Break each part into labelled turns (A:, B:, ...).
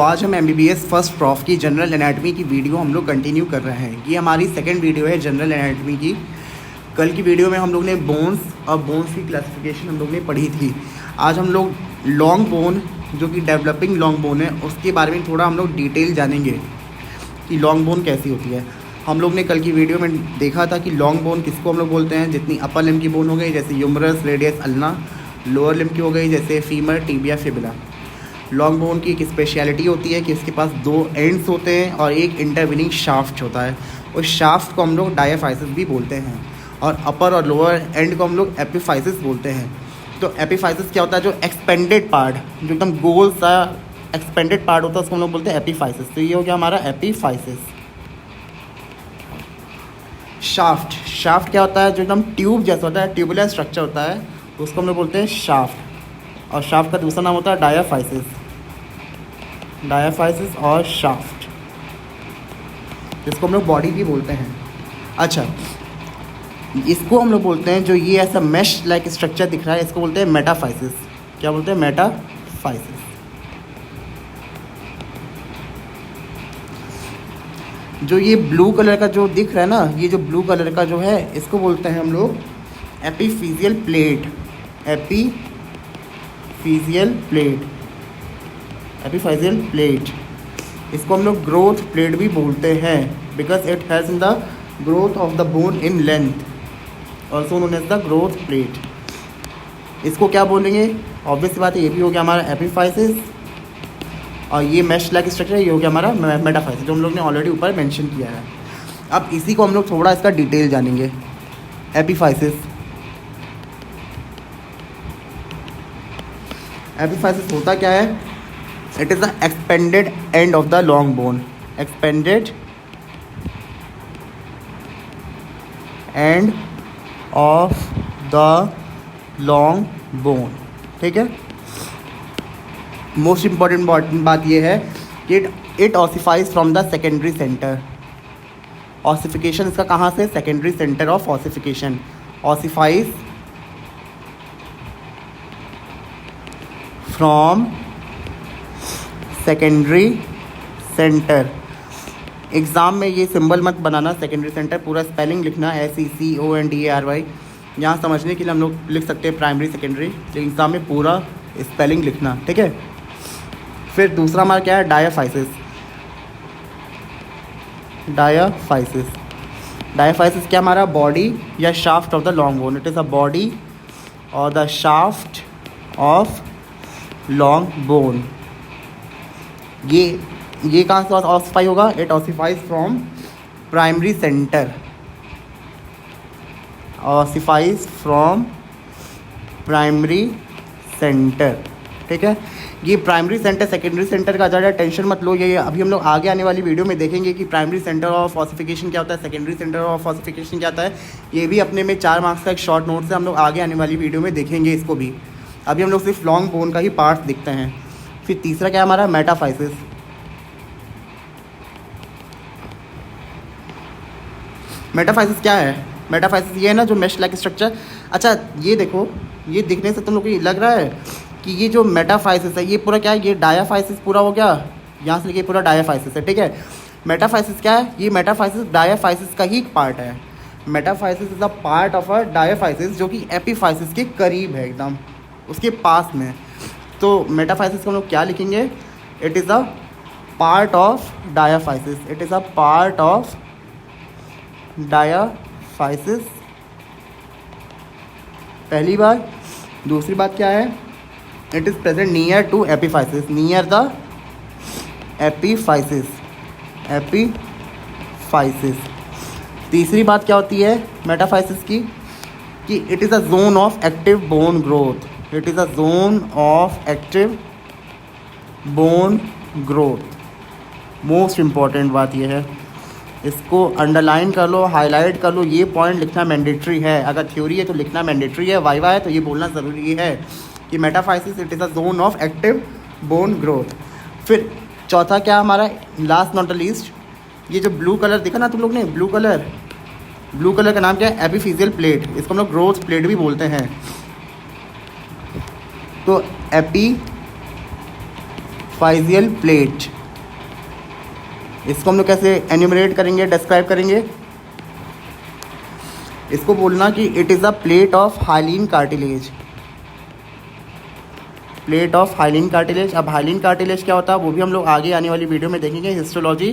A: तो आज हम MBBS फर्स्ट प्रॉफ की जनरल एनाटमी की वीडियो हम लोग कंटिन्यू कर रहे हैं। ये हमारी सेकंड वीडियो है जनरल एनाटमी की। कल की वीडियो में हम लोग ने बोन्स और बोन्स की क्लासिफिकेशन हम लोग ने पढ़ी थी। आज हम लोग लॉन्ग बोन जो कि डेवलपिंग लॉन्ग बोन है उसके बारे में थोड़ा हम लोग डिटेल जानेंगे कि लॉन्ग बोन कैसी होती है। हम लोग ने कल की वीडियो में देखा था कि लॉन्ग बोन किसको हम लोग बोलते हैं। जितनी अपर लिम्ब की बोन हो गई जैसे humerus, radius, ulna, lower limb की हो गई जैसे femur, tibia, fibula. Long bone की एक स्पेशलिटी होती है कि इसके पास दो एंड्स होते हैं और एक इंटरविनिंग शाफ्ट होता है। उस शाफ्ट को हम लोग डायाफाइसिस भी बोलते हैं और अपर और लोअर एंड को हम लोग एपिफाइसिस बोलते हैं। तो एपिफाइसिस क्या होता है, जो एक्सपेंडेड पार्ट, जो एकदम गोल सा एक्सपेंडेड पार्ट होता है उसको हम लोग बोलते हैं एपिफाइसिस। तो ये हो गया हमारा एपिफाइसिस। शाफ्ट क्या होता है, जो एकदम ट्यूब जैसा होता है, ट्यूबुलर स्ट्रक्चर होता है, उसको हम लोग बोलते हैं शाफ्ट। और शाफ्ट का दूसरा नाम होता है डायाफाइसिस और शाफ्ट, जिसको हम लोग बॉडी भी बोलते हैं। अच्छा, इसको हम लोग बोलते हैं जो ये ऐसा मैश लाइक स्ट्रक्चर दिख रहा है इसको बोलते हैं मेटाफाइसिस। क्या बोलते हैं? मेटाफाइसिस। जो ये ब्लू कलर का जो दिख रहा है ना, ये जो ब्लू कलर का जो है इसको बोलते हैं हम लोग एपिफिजियल प्लेट। एपिफिजियल प्लेट इसको हम लोग ग्रोथ प्लेट भी बोलते हैं because it has in the growth of the bone in length, also known as the growth plate. इसको क्या बोलेंगे? ऑब्वियस बात है, ये भी हो गया हमारा एपिफाइसिस और ये मैश लाइक स्ट्रक्चर ये हो गया हमारा मेटाफाइसिस, जो हम लोग ने ऑलरेडी ऊपर मेंशन किया है। अब इसी को हम लोग थोड़ा इसका डिटेल जानेंगे। एपिफाइसिस होता क्या है? It is the expanded end of the long bone. Expanded end of the long bone, ठीक है। मोस्ट इम्पॉर्टेंट बात यह है कि it ossifies from the secondary centre. Ossification इसका कहाँ से? Secondary centre of ossification. Ossifies from secondary centre. Exam में ये सिंबल मत बनाना, सेकेंडरी सेंटर पूरा स्पेलिंग लिखना SECONDARY। यहाँ समझने के लिए हम लोग लिख सकते हैं प्राइमरी सेकेंडरी, लेकिन एग्ज़ाम में पूरा स्पेलिंग लिखना, ठीक है। फिर दूसरा हमारा क्या है? डायाफाइसिस क्या हमारा? बॉडी या shaft of the long bone. It is a body और the shaft of long bone. ये कहाँ से ऑसिफाई होगा? It ossifies from primary centre. Ossifies from primary centre, ठीक है। ये प्राइमरी सेंटर सेकेंडरी सेंटर का ज़्यादा टेंशन मत लो। ये अभी हम लोग आगे आने वाली वीडियो में देखेंगे कि प्राइमरी सेंटर ऑफ ऑसिफिकेशन क्या होता है, सेकेंडरी सेंटर ऑफ ऑसिफिकेशन क्या होता है। ये भी अपने में 4 मार्क्स का एक शॉर्ट नोट से हम लोग आगे आने वाली वीडियो में देखेंगे इसको भी। अभी हम लोग सिर्फ लॉन्ग बोन का ही पार्ट देखते हैं। फिर तीसरा क्या है हमारा? मेटाफाइसिस। मेटाफाइसिस क्या है? मेटाफाइसिस ये है ना जो मैश लाइक स्ट्रक्चर। अच्छा, ये देखो, ये दिखने से तुम लोग को लग रहा है कि ये जो मेटाफाइसिस है ये पूरा क्या है? ये डायाफाइसिस पूरा हो गया, यहाँ से लेके पूरा डायाफाइसिस है, ठीक है। मेटाफाइसिस क्या है? ये मेटाफाइसिस डायाफाइसिस का ही एक पार्ट है। Metaphysis is a part of a diaphysis जो कि एपिफाइसिस के करीब है, एकदम उसके पास में। तो मेटाफाइसिस को हम लोग क्या लिखेंगे? It is a part of diaphysis. It is a part of diaphysis, पहली बात। दूसरी बात क्या है? It is present near to epiphysis, near the epiphysis. तीसरी बात क्या होती है मेटाफाइसिस की? कि it is a zone of active bone growth. It is a zone of active bone growth. Most important बात यह है, इसको अंडरलाइन कर लो, हाईलाइट कर लो। ये पॉइंट लिखना मैंडेटरी है। अगर थ्योरी है तो लिखना मैंडेटरी है, वाइवा है तो ये बोलना ज़रूरी है कि metaphysis it is a zone of active bone growth. फिर चौथा क्या हमारा? लास्ट नॉट द लीस्ट, ये जो ब्लू कलर दिखा ना तुम लोग ने, ब्लू कलर का नाम क्या है? Epiphyseal plate. इसको हम लोग ग्रोथ प्लेट भी बोलते हैं। तो फाइजियल प्लेट, इसको हम लोग कैसे एन्यूमरेट करेंगे, डिस्क्राइब करेंगे? इसको बोलना कि it is a plate of hyaline cartilage, plate of hyaline cartilage. अब हाइलिन कार्टिलेज क्या होता है वो भी हम लोग आगे आने वाली वीडियो में देखेंगे हिस्टोलॉजी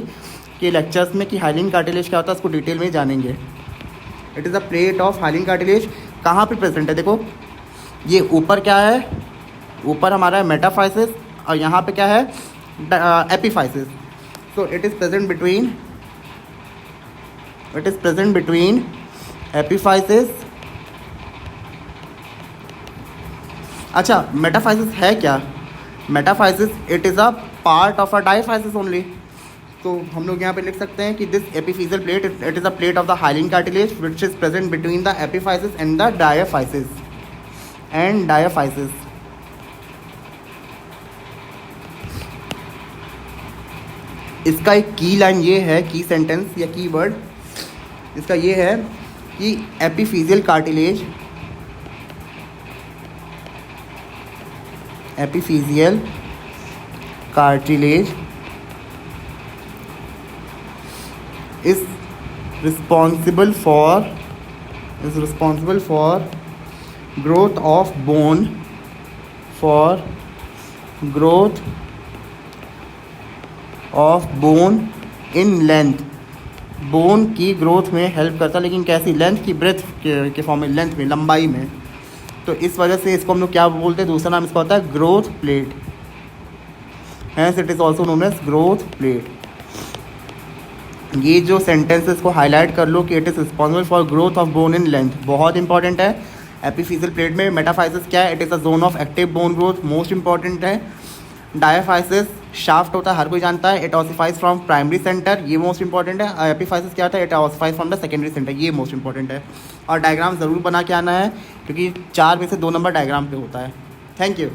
A: के लेक्चर्स में कि हाइलिन कार्टिलेज क्या होता है, उसको डिटेल में जानेंगे। It is a plate of hyaline cartilage. कहाँ पे प्रेजेंट है? देखो ये ऊपर क्या है, ऊपर हमारा है मेटाफाइसिस और यहाँ पे क्या है, epiphysis. So it is present between epiphysis. अच्छा, मेटाफाइसिस है क्या? Metaphysis it is a part of a diaphysis only. तो हम लोग यहाँ पे लिख सकते हैं कि this epiphyseal plate it is a plate of the hyaline cartilage which is present between the epiphysis and the diaphysis इसका एक की लाइन ये है, की सेंटेंस या की वर्ड इसका ये है कि epiphyseal cartilage is responsible for growth of bone, in length। Bone की ग्रोथ में हेल्प करता है, लेकिन कैसी? लेंथ की, ब्रेथ के फॉर्म में, लेंथ में, लंबाई में। तो इस वजह से इसको हम लोग क्या बोलते हैं? दूसरा नाम इसका होता है growth plate. Hence it is also known as growth plate. ये जो सेंटेंसेस को हाईलाइट कर लो कि it is responsible for growth of bone in length, बहुत इंपॉर्टेंट है। एपीफिजियल प्लेट में मेटाफाइसिस क्या है? It is a zone of active bone growth, most important है। डायफाइसिस शाफ्ट होता है, हर कोई जानता है। It ossifies from primary centre, ये मोस्ट इंपॉर्टेंट है। एपीफाइसिस क्या होता है? It ossifies from the secondary centre, ये मोस्ट इंपॉर्टेंट है। और डायग्राम ज़रूर बना के आना है क्योंकि 4 में से 2 नंबर डायग्राम पे होता है। Thank you.